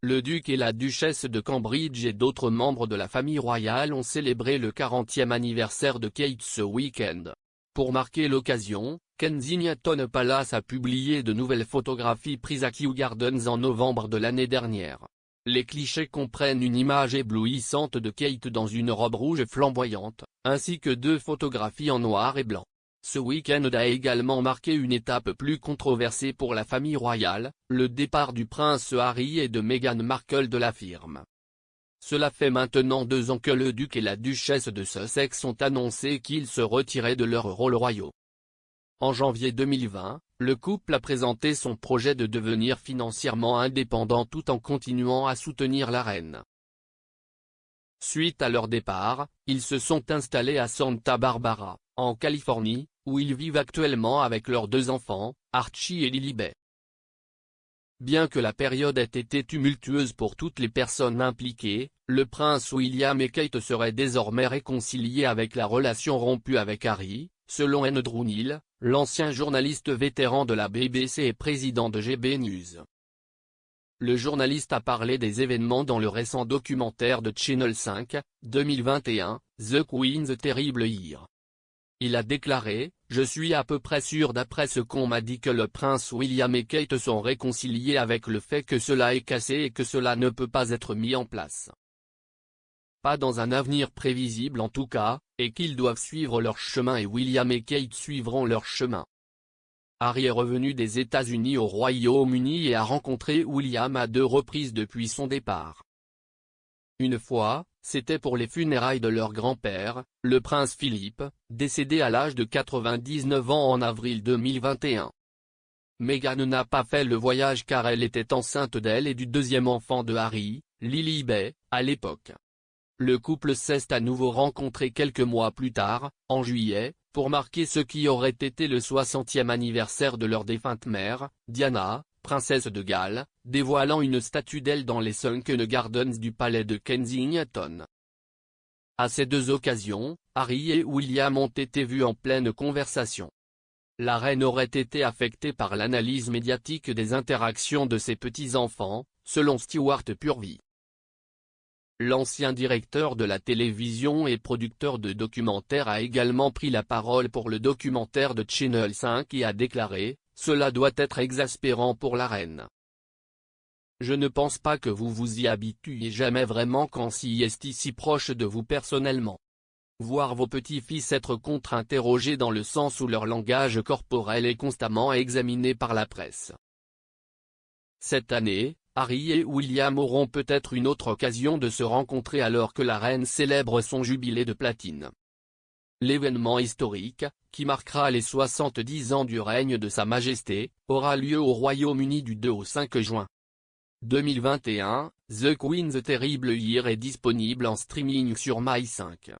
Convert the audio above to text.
Le duc et la duchesse de Cambridge et d'autres membres de la famille royale ont célébré le 40e anniversaire de Kate ce week-end. Pour marquer l'occasion, Kensington Palace a publié de nouvelles photographies prises à Kew Gardens en novembre de l'année dernière. Les clichés comprennent une image éblouissante de Kate dans une robe rouge flamboyante, ainsi que 2 photographies en noir et blanc. Ce week-end a également marqué une étape plus controversée pour la famille royale, le départ du prince Harry et de Meghan Markle de la firme. Cela fait maintenant 2 ans que le duc et la duchesse de Sussex ont annoncé qu'ils se retiraient de leurs rôles royaux. En janvier 2020, le couple a présenté son projet de devenir financièrement indépendant tout en continuant à soutenir la reine. Suite à leur départ, ils se sont installés à Santa Barbara, en Californie, où ils vivent actuellement avec leurs 2 enfants, Archie et Lilibet. Bien que la période ait été tumultueuse pour toutes les personnes impliquées, le prince William et Kate seraient désormais réconciliés avec la relation rompue avec Harry, selon Andrew Neil, l'ancien journaliste vétéran de la BBC et président de GB News. Le journaliste a parlé des événements dans le récent documentaire de Channel 5, 2021, The Queen's Terrible Year. Il a déclaré « Je suis à peu près sûr d'après ce qu'on m'a dit que le prince William et Kate sont réconciliés avec le fait que cela est cassé et que cela ne peut pas être mis en place. Pas dans un avenir prévisible en tout cas, et qu'ils doivent suivre leur chemin et William et Kate suivront leur chemin. » Harry est revenu des États-Unis au Royaume-Uni et a rencontré William à 2 reprises depuis son départ. Une fois, c'était pour les funérailles de leur grand-père, le prince Philippe, décédé à l'âge de 99 ans en avril 2021. Meghan n'a pas fait le voyage car elle était enceinte d'elle et du 2e enfant de Harry, Lilibet, à l'époque. Le couple s'est à nouveau rencontré quelques mois plus tard, en juillet, pour marquer ce qui aurait été le 60e anniversaire de leur défunte mère, Diana, princesse de Galles, dévoilant une statue d'elle dans les Sunken Gardens du palais de Kensington. À ces 2 occasions, Harry et William ont été vus en pleine conversation. La reine aurait été affectée par l'analyse médiatique des interactions de ses petits-enfants, selon Stewart Purvey. L'ancien directeur de la télévision et producteur de documentaires a également pris la parole pour le documentaire de Channel 5 et a déclaré « Cela doit être exaspérant pour la reine. Je ne pense pas que vous vous y habituiez jamais vraiment quand s'y est si proche de vous personnellement. Voir vos petits-fils être contre-interrogés dans le sens où leur langage corporel est constamment examiné par la presse. » Cette année, Harry et William auront peut-être une autre occasion de se rencontrer alors que la reine célèbre son jubilé de platine. L'événement historique, qui marquera les 70 ans du règne de Sa Majesté, aura lieu au Royaume-Uni du 2 au 5 juin 2021. The Queen's Terrible Year est disponible en streaming sur My5.